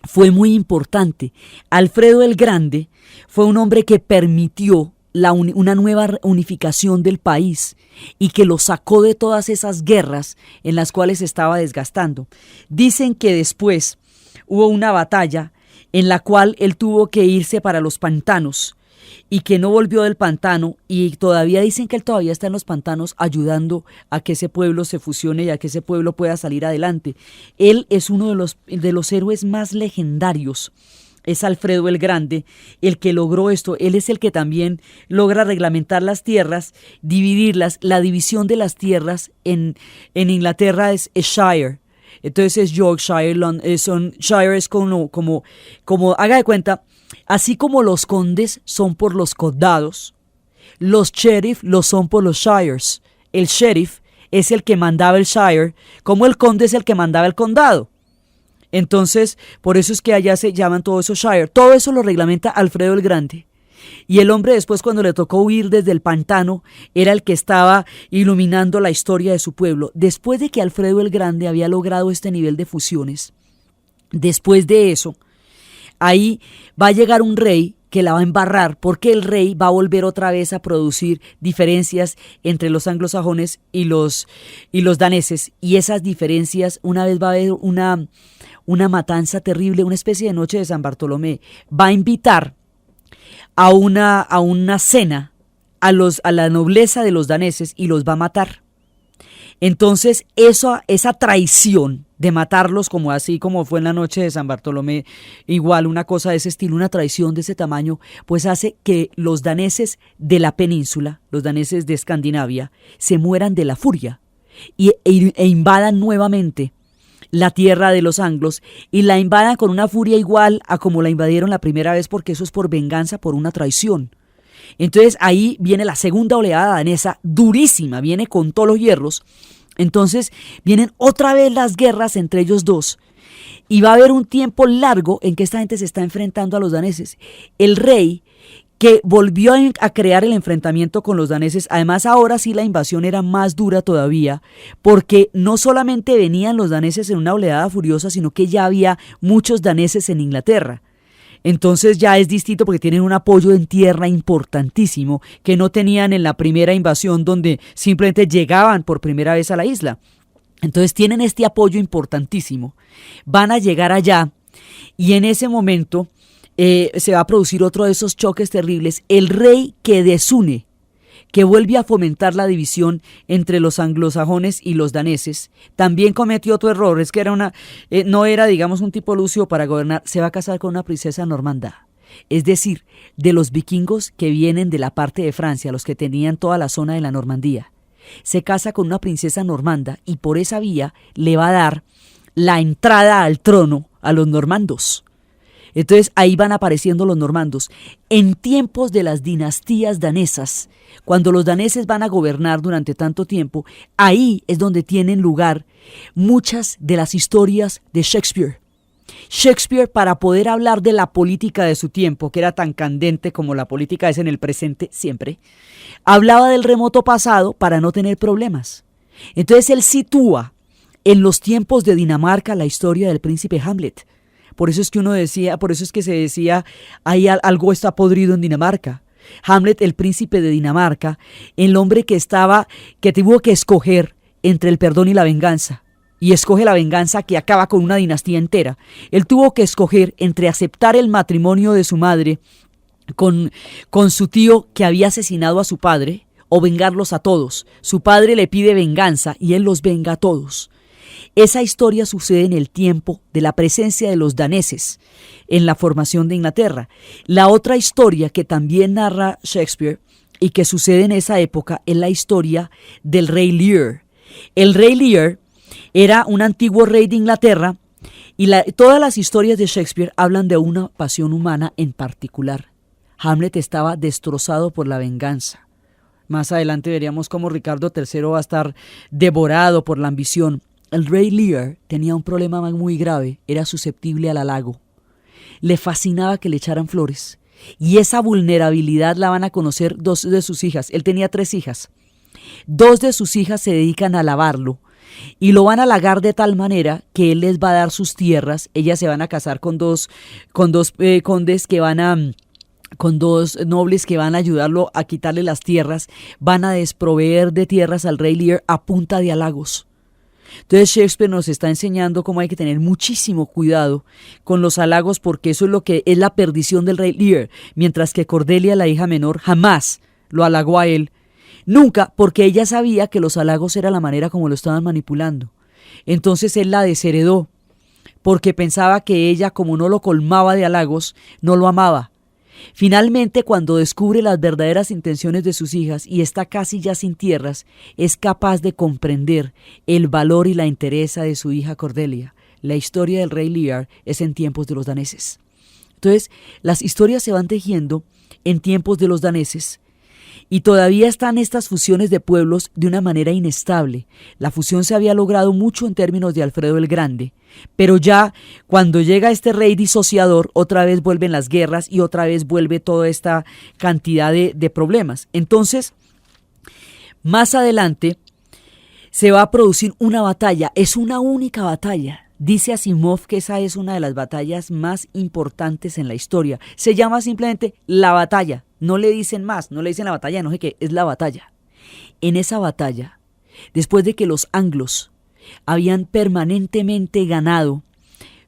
fue muy importante. Alfredo el Grande fue un hombre que permitió una nueva unificación del país y que lo sacó de todas esas guerras en las cuales se estaba desgastando. Dicen que después hubo una batalla en la cual él tuvo que irse para los pantanos y que no volvió del pantano, y todavía dicen que él todavía está en los pantanos ayudando a que ese pueblo se fusione y a que ese pueblo pueda salir adelante. Él es uno de los héroes más legendarios. Es Alfredo el Grande el que logró esto. Él es el que también logra reglamentar las tierras, dividirlas. La división de las tierras en Inglaterra es Shire. Entonces es Yorkshire, Shire es como, haga de cuenta, así como los condes son por los condados, los sheriff lo son por los shires. El sheriff es el que mandaba el shire, como el conde es el que mandaba el condado. Entonces, por eso es que allá se llaman todos esos shire. Todo eso lo reglamenta Alfredo el Grande. Y el hombre después, cuando le tocó huir desde el pantano, era el que estaba iluminando la historia de su pueblo. Después de que Alfredo el Grande había logrado este nivel de fusiones, después de eso, ahí va a llegar un rey que la va a embarrar, porque el rey va a volver otra vez a producir diferencias entre los anglosajones y los daneses. Y esas diferencias, una vez va a haber una matanza terrible, una especie de noche de San Bartolomé. Va a invitar a una cena a la nobleza de los daneses y los va a matar. Entonces esa traición de matarlos, como fue en la noche de San Bartolomé, igual una cosa de ese estilo, una traición de ese tamaño, pues hace que los daneses de la península, los daneses de Escandinavia, se mueran de la furia e invadan nuevamente la tierra de los anglos, y la invadan con una furia igual a como la invadieron la primera vez, porque eso es por venganza, por una traición. Entonces ahí viene la segunda oleada danesa, durísima, viene con todos los hierros. Entonces vienen otra vez las guerras entre ellos dos, y va a haber un tiempo largo en que esta gente se está enfrentando a los daneses. El rey que volvió a crear el enfrentamiento con los daneses, además ahora sí la invasión era más dura todavía, porque no solamente venían los daneses en una oleada furiosa, sino que ya había muchos daneses en Inglaterra. Entonces ya es distinto porque tienen un apoyo en tierra importantísimo que no tenían en la primera invasión, donde simplemente llegaban por primera vez a la isla. Entonces tienen este apoyo importantísimo, van a llegar allá y en ese momento se va a producir otro de esos choques terribles. El rey que desune, que vuelve a fomentar la división entre los anglosajones y los daneses. También cometió otro error, es que no era, digamos, un tipo lucio para gobernar. Se va a casar con una princesa normanda, es decir, de los vikingos que vienen de la parte de Francia, los que tenían toda la zona de la Normandía. Se casa con una princesa normanda y por esa vía le va a dar la entrada al trono a los normandos. Entonces ahí van apareciendo los normandos. En tiempos de las dinastías danesas, cuando los daneses van a gobernar durante tanto tiempo, ahí es donde tienen lugar muchas de las historias de Shakespeare. Shakespeare, para poder hablar de la política de su tiempo, que era tan candente como la política es en el presente siempre, hablaba del remoto pasado para no tener problemas. Entonces él sitúa en los tiempos de Dinamarca la historia del príncipe Hamlet. Por eso es que se decía, algo está podrido en Dinamarca. Hamlet, el príncipe de Dinamarca, el hombre que tuvo que escoger entre el perdón y la venganza, y escoge la venganza que acaba con una dinastía entera. Él tuvo que escoger entre aceptar el matrimonio de su madre con su tío que había asesinado a su padre, o vengarlos a todos. Su padre le pide venganza y él los venga a todos. Esa historia sucede en el tiempo de la presencia de los daneses en la formación de Inglaterra. La otra historia que también narra Shakespeare y que sucede en esa época es la historia del rey Lear. El rey Lear era un antiguo rey de Inglaterra y todas las historias de Shakespeare hablan de una pasión humana en particular. Hamlet estaba destrozado por la venganza. Más adelante veríamos cómo Ricardo III va a estar devorado por la ambición. El rey Lear tenía un problema muy grave, era susceptible al halago. Le fascinaba que le echaran flores. Y esa vulnerabilidad la van a conocer dos de sus hijas. Él tenía 3 hijas. 2 de sus hijas se dedican a alabarlo. Y lo van a halagar de tal manera que él les va a dar sus tierras. Ellas se van a casar con dos condes que con 2 nobles que van a ayudarlo a quitarle las tierras. Van a desproveer de tierras al rey Lear a punta de halagos. Entonces Shakespeare nos está enseñando cómo hay que tener muchísimo cuidado con los halagos, porque eso es lo que es la perdición del rey Lear, mientras que Cordelia, la hija menor, jamás lo halagó a él. Nunca, porque ella sabía que los halagos era la manera como lo estaban manipulando. Entonces él la desheredó, porque pensaba que ella, como no lo colmaba de halagos, no lo amaba. Finalmente, cuando descubre las verdaderas intenciones de sus hijas y está casi ya sin tierras, es capaz de comprender el valor y la entereza de su hija Cordelia. La historia del rey Lear es en tiempos de los daneses. Entonces, las historias se van tejiendo en tiempos de los daneses y todavía están estas fusiones de pueblos de una manera inestable. La fusión se había logrado mucho en términos de Alfredo el Grande, pero ya cuando llega este rey disociador, otra vez vuelven las guerras y otra vez vuelve toda esta cantidad de problemas. Entonces, más adelante se va a producir una batalla, es una única batalla. Dice Asimov que esa es una de las batallas más importantes en la historia. Se llama simplemente la batalla, no le dicen más, no le dicen la batalla, no sé qué, es la batalla. En esa batalla, después de que los anglos habían permanentemente ganado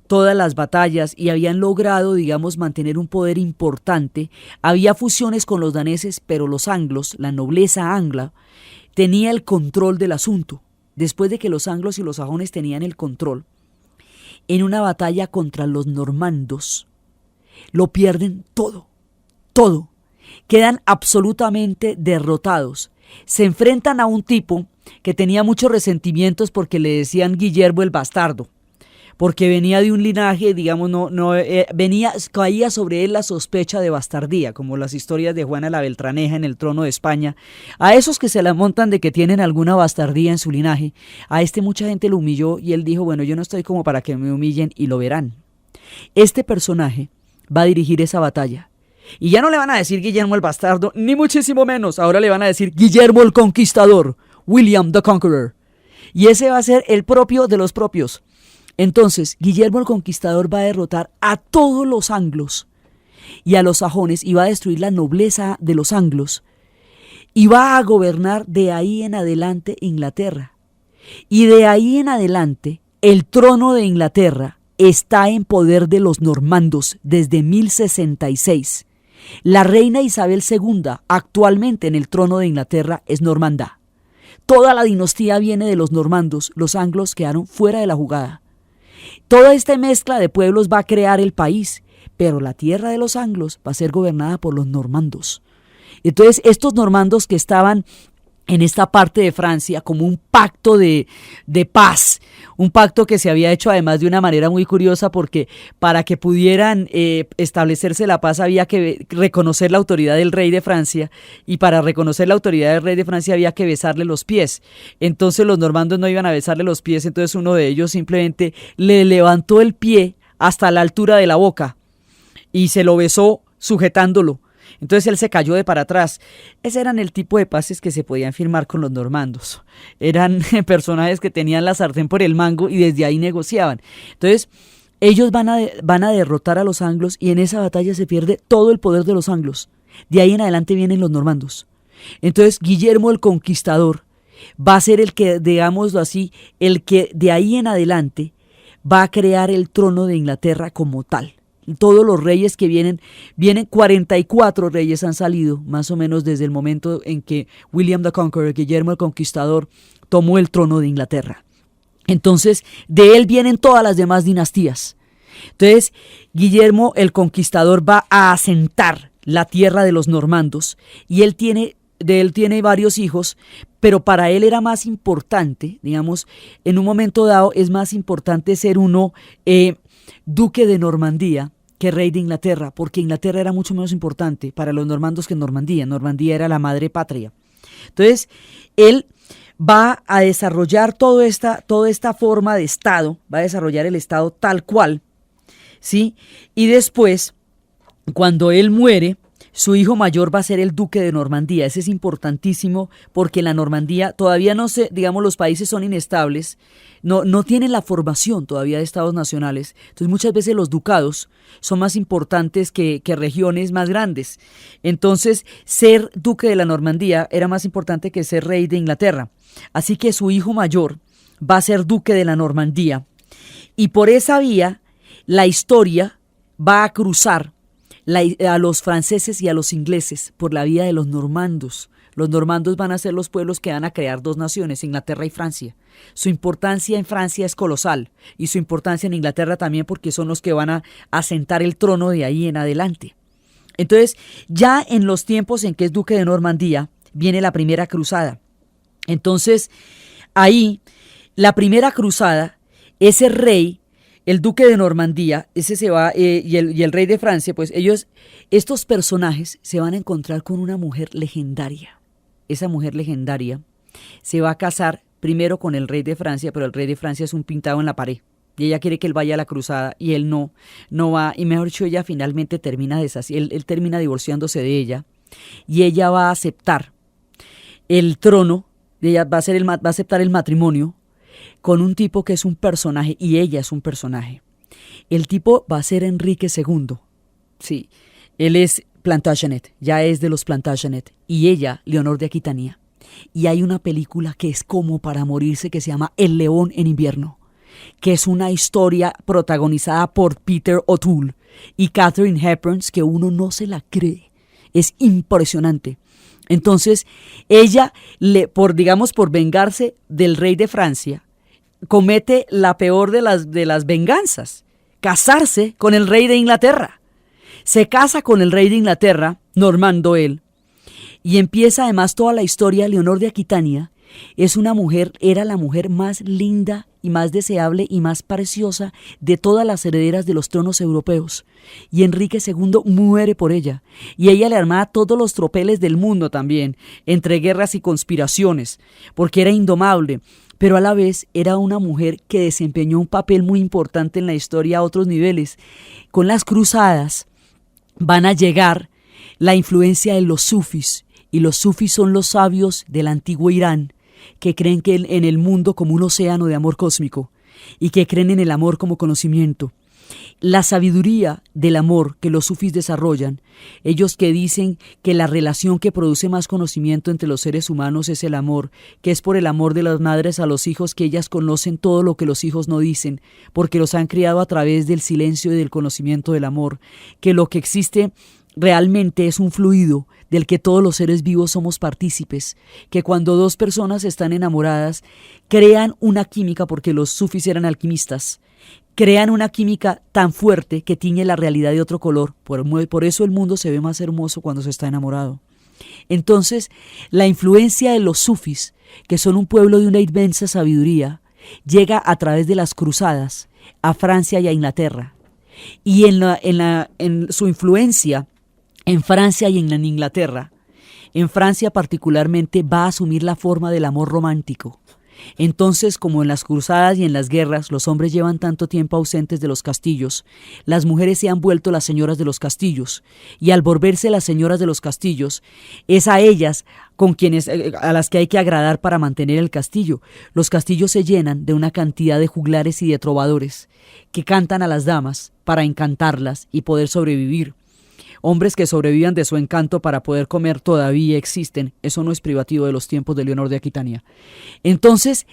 todas las batallas y habían logrado, digamos, mantener un poder importante, había fusiones con los daneses, pero los anglos, la nobleza angla, tenía el control del asunto. Después de que los anglos y los sajones tenían el control, en una batalla contra los normandos, lo pierden todo, todo. Quedan absolutamente derrotados. Se enfrentan a un tipo que tenía muchos resentimientos porque le decían Guillermo el Bastardo, porque venía de un linaje, digamos, caía sobre él la sospecha de bastardía, como las historias de Juana la Beltraneja en el trono de España. A esos que se la montan de que tienen alguna bastardía en su linaje, a mucha gente lo humilló y él dijo, bueno, yo no estoy como para que me humillen, y lo verán. Este personaje va a dirigir esa batalla. Y ya no le van a decir Guillermo el Bastardo, ni muchísimo menos. Ahora le van a decir Guillermo el Conquistador, William the Conqueror. Y ese va a ser el propio de los propios. Entonces, Guillermo el Conquistador va a derrotar a todos los anglos y a los sajones y va a destruir la nobleza de los anglos y va a gobernar de ahí en adelante Inglaterra. Y de ahí en adelante, el trono de Inglaterra está en poder de los normandos desde 1066. La reina Isabel II, actualmente en el trono de Inglaterra, es normanda. Toda la dinastía viene de los normandos, los anglos quedaron fuera de la jugada. Toda esta mezcla de pueblos va a crear el país, pero la tierra de los anglos va a ser gobernada por los normandos. Entonces, estos normandos que estaban en esta parte de Francia como un pacto de paz, un pacto que se había hecho además de una manera muy curiosa, porque para que pudieran establecerse la paz había que reconocer la autoridad del rey de Francia, y para reconocer la autoridad del rey de Francia había que besarle los pies. Entonces los normandos no iban a besarle los pies, entonces uno de ellos simplemente le levantó el pie hasta la altura de la boca y se lo besó sujetándolo. Entonces él se cayó de para atrás. Ese eran el tipo de paces que se podían firmar con los normandos. Eran personajes que tenían la sartén por el mango y desde ahí negociaban. Entonces ellos van a derrotar a los anglos, y en esa batalla se pierde todo el poder de los anglos. De ahí en adelante vienen los normandos. Entonces Guillermo el Conquistador va a ser el que, digámoslo así, el que de ahí en adelante va a crear el trono de Inglaterra como tal. Todos los reyes que vienen 44 reyes han salido, más o menos desde el momento en que William the Conqueror, Guillermo el Conquistador, tomó el trono de Inglaterra. Entonces, de él vienen todas las demás dinastías. Entonces, Guillermo el Conquistador va a asentar la tierra de los normandos, y de él tiene varios hijos, pero para él era más importante, digamos, en un momento dado es más importante ser uno duque de Normandía que rey de Inglaterra, porque Inglaterra era mucho menos importante para los normandos que Normandía. Normandía era la madre patria. Entonces, él va a desarrollar toda esta forma de Estado, va a desarrollar el Estado tal cual, ¿sí? Y después, cuando él muere, su hijo mayor va a ser el duque de Normandía. Ese es importantísimo, porque la Normandía todavía no se, digamos, los países son inestables, no tienen la formación todavía de estados nacionales. Entonces muchas veces los ducados son más importantes que regiones más grandes. Entonces ser duque de la Normandía era más importante que ser rey de Inglaterra. Así que su hijo mayor va a ser duque de la Normandía, y por esa vía la historia va a cruzar a los franceses y a los ingleses por la vía de los normandos. Los normandos van a ser los pueblos que van a crear dos naciones, Inglaterra y Francia. Su importancia en Francia es colosal, y su importancia en Inglaterra también, porque son los que van a asentar el trono de ahí en adelante. Entonces, ya en los tiempos en que es duque de Normandía, viene la primera cruzada. Entonces, ahí, la primera cruzada, ese rey, el duque de Normandía, ese se va, y el rey de Francia, pues estos personajes se van a encontrar con una mujer legendaria. Esa mujer legendaria se va a casar primero con el rey de Francia, pero el rey de Francia es un pintado en la pared, y ella quiere que él vaya a la cruzada, y él no va, y mejor dicho, ella finalmente termina él termina divorciándose de ella, y ella va a aceptar el trono, ella va a aceptar el matrimonio con un tipo que es un personaje, y ella es un personaje. El tipo va a ser Enrique II, sí, él es Plantagenet, ya es de los Plantagenet, y ella, Leonor de Aquitania. Y hay una película que es como para morirse, que se llama El León en Invierno, que es una historia protagonizada por Peter O'Toole y Katharine Hepburn, que uno no se la cree, es impresionante. Entonces, ella, por vengarse del rey de Francia, comete la peor de las venganzas, casarse con el rey de Inglaterra. Se casa con el rey de Inglaterra, normando él, y empieza además toda la historia. Leonor de Aquitania era la mujer más linda y más deseable y más preciosa de todas las herederas de los tronos europeos, y Enrique II muere por ella, y ella le armaba todos los tropeles del mundo también, entre guerras y conspiraciones, porque era indomable, pero a la vez era una mujer que desempeñó un papel muy importante en la historia a otros niveles. Con las cruzadas van a llegar la influencia de los sufis, y los sufis son los sabios del antiguo Irán, que creen que en el mundo como un océano de amor cósmico, y que creen en el amor como conocimiento. La sabiduría del amor que los sufis desarrollan, ellos que dicen que la relación que produce más conocimiento entre los seres humanos es el amor, que es por el amor de las madres a los hijos que ellas conocen todo lo que los hijos no dicen, porque los han criado a través del silencio y del conocimiento del amor, que lo que existe realmente es un fluido del que todos los seres vivos somos partícipes, que cuando dos personas están enamoradas, crean una química, porque los sufis eran alquimistas, crean una química tan fuerte que tiñe la realidad de otro color. Por eso el mundo se ve más hermoso cuando se está enamorado. Entonces, la influencia de los sufis, que son un pueblo de una inmensa sabiduría, llega a través de las cruzadas a Francia y a Inglaterra. Y en su influencia en Francia y en Inglaterra, en Francia particularmente, va a asumir la forma del amor romántico. Entonces, como en las cruzadas y en las guerras los hombres llevan tanto tiempo ausentes de los castillos, las mujeres se han vuelto las señoras de los castillos, y al volverse las señoras de los castillos, es a ellas a las que hay que agradar para mantener el castillo. Los castillos se llenan de una cantidad de juglares y de trovadores que cantan a las damas para encantarlas y poder sobrevivir. Hombres que sobrevivan de su encanto para poder comer todavía existen. Eso no es privativo de los tiempos de Leonor de Aquitania. Entonces,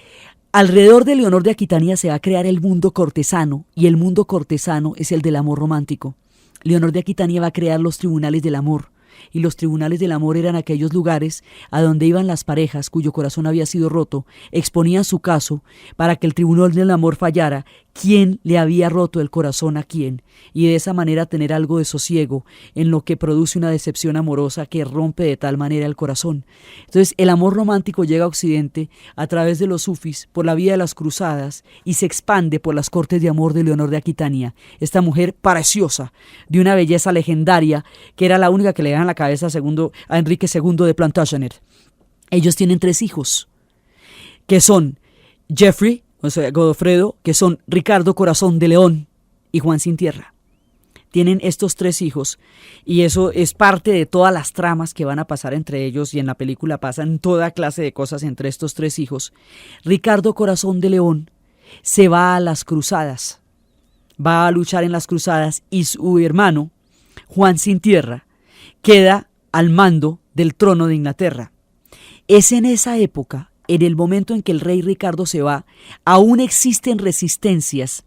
alrededor de Leonor de Aquitania se va a crear el mundo cortesano, y el mundo cortesano es el del amor romántico. Leonor de Aquitania va a crear los tribunales del amor, y los tribunales del amor eran aquellos lugares a donde iban las parejas cuyo corazón había sido roto, exponían su caso para que el tribunal del amor fallara quién le había roto el corazón a quién, y de esa manera tener algo de sosiego en lo que produce una decepción amorosa que rompe de tal manera el corazón. Entonces el amor romántico llega a Occidente a través de los sufis por la vía de las cruzadas y se expande por las cortes de amor de Leonor de Aquitania, esta mujer preciosa, de una belleza legendaria, que era la única que le daban la cabeza a Enrique II de Plantagenet. Ellos tienen 3 hijos, que son Geoffrey, o sea, Godofredo, que son Ricardo Corazón de León y Juan Sin Tierra. Tienen estos 3 hijos, y eso es parte de todas las tramas que van a pasar entre ellos, y en la película pasan toda clase de cosas entre estos 3 hijos. Ricardo Corazón de León se va a las cruzadas, va a luchar en las cruzadas, y su hermano, Juan Sin Tierra, queda al mando del trono de Inglaterra. Es en esa época, en el momento en que el rey Ricardo se va, aún existen resistencias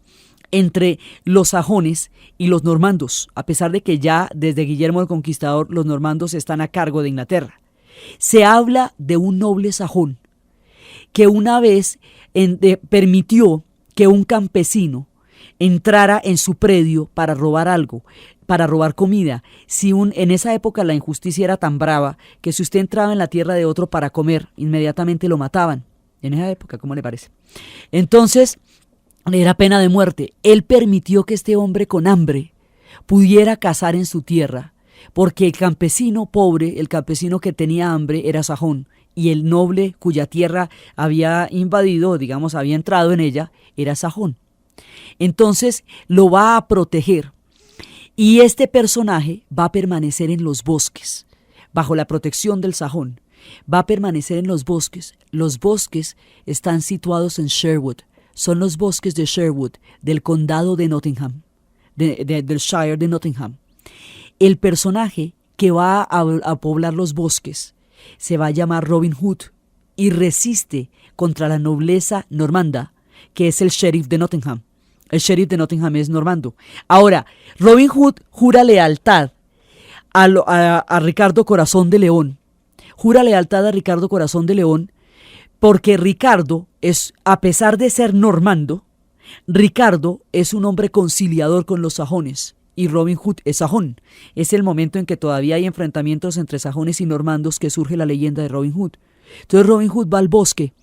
entre los sajones y los normandos, a pesar de que ya desde Guillermo el Conquistador los normandos están a cargo de Inglaterra. Se habla de un noble sajón que una vez permitió que un campesino entrara en su predio para robar algo, para robar comida. En esa época la injusticia era tan brava que si usted entraba en la tierra de otro para comer, inmediatamente lo mataban. En esa época, ¿cómo le parece? Entonces, era pena de muerte. Él permitió que este hombre con hambre pudiera cazar en su tierra, porque el campesino pobre, el campesino que tenía hambre, era sajón, y el noble cuya tierra había invadido, digamos, había entrado en ella, era sajón. Entonces lo va a proteger, y este personaje va a permanecer en los bosques, bajo la protección del sajón. Va a permanecer en los bosques. Los bosques están situados en Sherwood, son los bosques de Sherwood, del condado de Nottingham, del Shire de Nottingham. El personaje que va a poblar los bosques se va a llamar Robin Hood, y resiste contra la nobleza normanda, que es el sheriff de Nottingham. El sheriff de Nottingham es normando. Ahora, Robin Hood jura lealtad a Ricardo Corazón de León. Jura lealtad a Ricardo Corazón de León porque Ricardo es, a pesar de ser normando, Ricardo es un hombre conciliador con los sajones, y Robin Hood es sajón. Es el momento en que todavía hay enfrentamientos entre sajones y normandos que surge la leyenda de Robin Hood. Entonces Robin Hood va al bosque,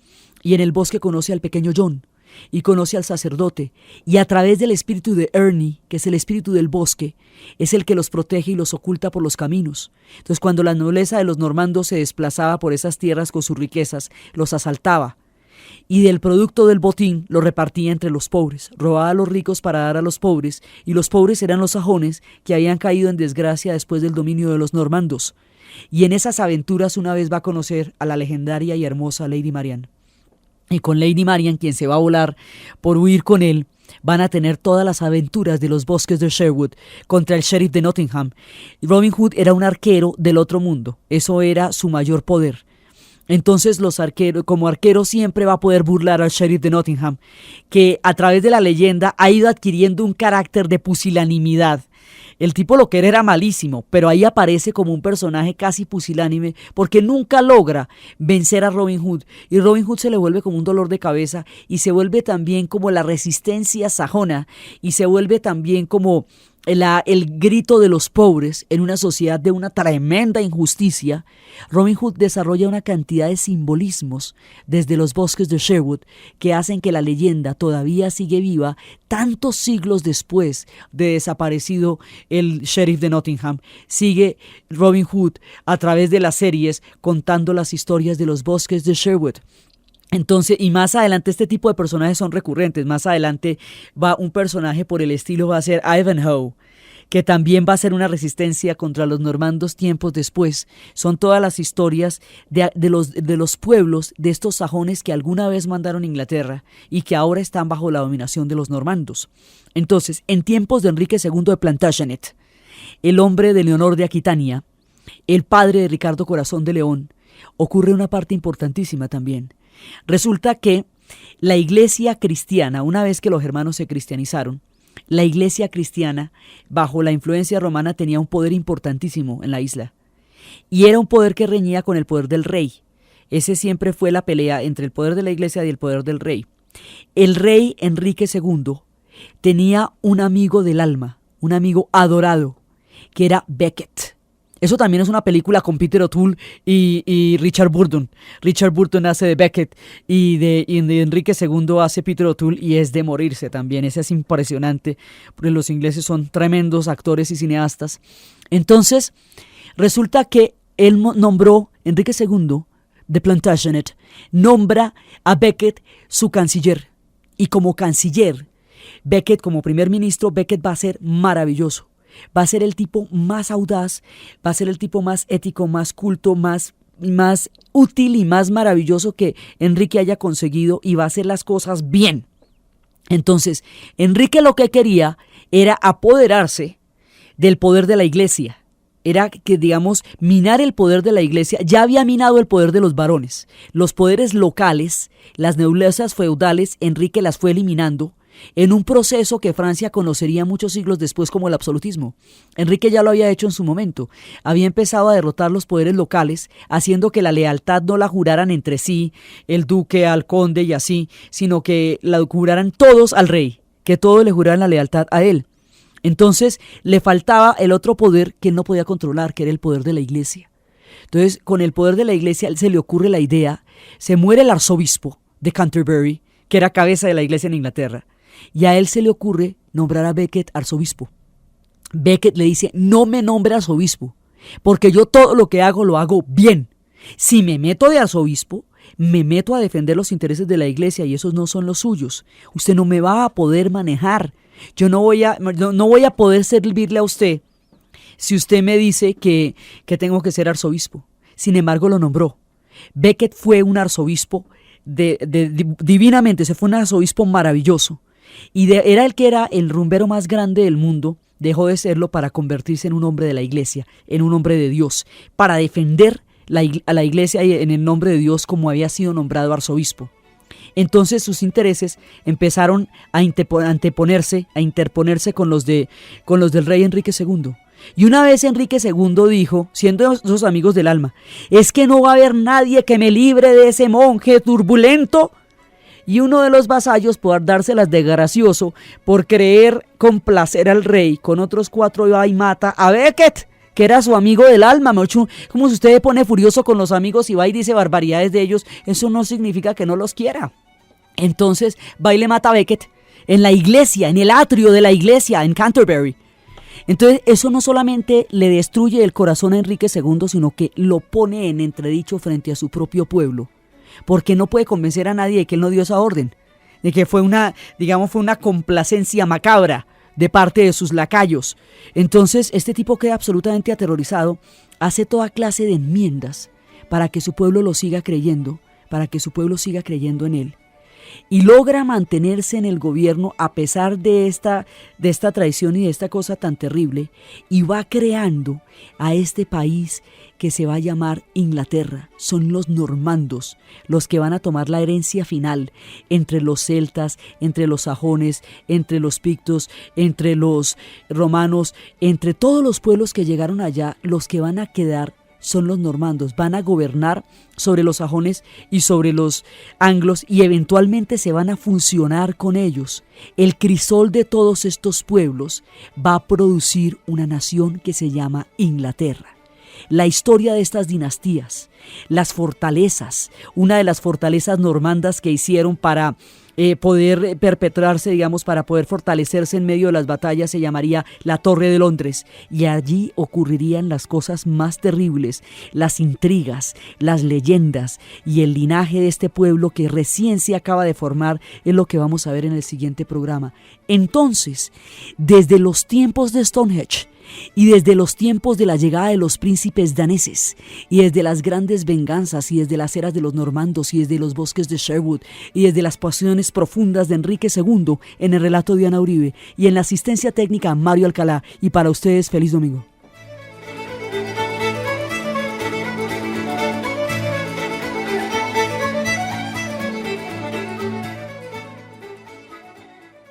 y en el bosque conoce al pequeño John, y conoce al sacerdote, y a través del espíritu de Ernie, que es el espíritu del bosque, es el que los protege y los oculta por los caminos. Entonces, cuando la nobleza de los normandos se desplazaba por esas tierras con sus riquezas, los asaltaba, y del producto del botín lo repartía entre los pobres, robaba a los ricos para dar a los pobres, y los pobres eran los sajones que habían caído en desgracia después del dominio de los normandos. Y en esas aventuras una vez va a conocer a la legendaria y hermosa Lady Marianne. Y con Lady Marianne, quien se va a volar por huir con él, van a tener todas las aventuras de los bosques de Sherwood contra el sheriff de Nottingham. Robin Hood era un arquero del otro mundo, eso era su mayor poder. Entonces como arquero siempre va a poder burlar al sheriff de Nottingham, que a través de la leyenda ha ido adquiriendo un carácter de pusilanimidad. El tipo lo que era malísimo, pero ahí aparece como un personaje casi pusilánime porque nunca logra vencer a Robin Hood. Y Robin Hood se le vuelve como un dolor de cabeza y se vuelve también como la resistencia sajona y se vuelve también como el grito de los pobres en una sociedad de una tremenda injusticia. Robin Hood desarrolla una cantidad de simbolismos desde los bosques de Sherwood que hacen que la leyenda todavía sigue viva tantos siglos después de desaparecido el sheriff de Nottingham. Sigue Robin Hood a través de las series contando las historias de los bosques de Sherwood. Entonces, y más adelante este tipo de personajes son recurrentes. Más adelante va un personaje por el estilo, va a ser Ivanhoe, que también va a ser una resistencia contra los normandos tiempos después. Son todas las historias de los pueblos de estos sajones que alguna vez mandaron a Inglaterra y que ahora están bajo la dominación de los normandos. Entonces, en tiempos de Enrique II de Plantagenet, el hombre de Leonor de Aquitania, el padre de Ricardo Corazón de León, ocurre una parte importantísima también. Resulta que la iglesia cristiana, una vez que los germanos se cristianizaron, la iglesia cristiana, bajo la influencia romana, tenía un poder importantísimo en la isla. Y era un poder que reñía con el poder del rey. Ese siempre fue la pelea entre el poder de la iglesia y el poder del rey. El rey Enrique II tenía un amigo del alma, un amigo adorado, que era Becket. Eso también es una película con Peter O'Toole y Richard Burton. Richard Burton hace de Becket y de Enrique II hace Peter O'Toole y es de morirse también. Ese es impresionante, porque los ingleses son tremendos actores y cineastas. Entonces, resulta que él nombró, Enrique II de Plantagenet, nombra a Becket su canciller. Y como canciller, Becket como primer ministro, Becket va a ser maravilloso. Va a ser el tipo más audaz, va a ser el tipo más ético, más culto, más útil y más maravilloso que Enrique haya conseguido y va a hacer las cosas bien. Entonces, Enrique lo que quería era apoderarse del poder de la iglesia. Era que, digamos, minar el poder de la iglesia. Ya había minado el poder de los varones. Los poderes locales, las noblezas feudales, Enrique las fue eliminando en un proceso que Francia conocería muchos siglos después como el absolutismo. Enrique ya lo había hecho en su momento. Había empezado a derrotar los poderes locales, haciendo que la lealtad no la juraran entre sí, el duque al conde y así, sino que la juraran todos al rey, que todos le juraran la lealtad a él. Entonces le faltaba el otro poder que él no podía controlar, que era el poder de la iglesia. Entonces, con el poder de la iglesia, a él se le ocurre la idea, se muere el arzobispo de Canterbury, que era cabeza de la iglesia en Inglaterra, y a él se le ocurre nombrar a Becket arzobispo. Becket le dice, no me nombre arzobispo, porque yo todo lo que hago lo hago bien. Si me meto de arzobispo, me meto a defender los intereses de la iglesia y esos no son los suyos. Usted no me va a poder manejar. Yo no voy a poder servirle a usted si usted me dice que tengo que ser arzobispo. Sin embargo, lo nombró. Becket fue un arzobispo divinamente, se fue un arzobispo maravilloso. Y era el que era el rumbero más grande del mundo, dejó de serlo para convertirse en un hombre de la iglesia, en un hombre de Dios, para defender a la iglesia y en el nombre de Dios como había sido nombrado arzobispo. Entonces sus intereses empezaron a interponerse con los del rey Enrique II. Y una vez Enrique II dijo, siendo esos amigos del alma, es que no va a haber nadie que me libre de ese monje turbulento. Y uno de los vasallos, por dárselas de gracioso, por creer complacer al rey, con otros 4 va y mata a Becket, que era su amigo del alma. Como si usted se pone furioso con los amigos y va y dice barbaridades de ellos, eso no significa que no los quiera. Entonces va y le mata a Becket en la iglesia, en el atrio de la iglesia en Canterbury. Entonces eso no solamente le destruye el corazón a Enrique II, sino que lo pone en entredicho frente a su propio pueblo, porque no puede convencer a nadie de que él no dio esa orden, de que fue una complacencia macabra de parte de sus lacayos. Entonces este tipo queda absolutamente aterrorizado, hace toda clase de enmiendas para que su pueblo lo siga creyendo, para que su pueblo siga creyendo en él. y logra mantenerse en el gobierno a pesar de esta traición y de esta cosa tan terrible, y va creando a este país que se va a llamar Inglaterra. Son los normandos los que van a tomar la herencia final entre los celtas, entre los sajones, entre los pictos, entre los romanos, entre todos los pueblos que llegaron allá. Los que van a quedar son los normandos, van a gobernar sobre los sajones y sobre los anglos, y eventualmente se van a fusionar con ellos. El crisol de todos estos pueblos va a producir una nación que se llama Inglaterra. La historia de estas dinastías, las fortalezas, una de las fortalezas normandas que hicieron para poder perpetrarse, digamos, para poder fortalecerse en medio de las batallas, se llamaría la Torre de Londres, y allí ocurrirían las cosas más terribles, las intrigas, las leyendas y el linaje de este pueblo que recién se acaba de formar. Es lo que vamos a ver en el siguiente programa. Entonces, desde los tiempos de Stonehenge y desde los tiempos de la llegada de los príncipes daneses, y desde las grandes venganzas, y desde las eras de los normandos, y desde los bosques de Sherwood, y desde las pasiones profundas de Enrique II, en el relato de Ana Uribe, y en la asistencia técnica Mario Alcalá, y para ustedes feliz domingo.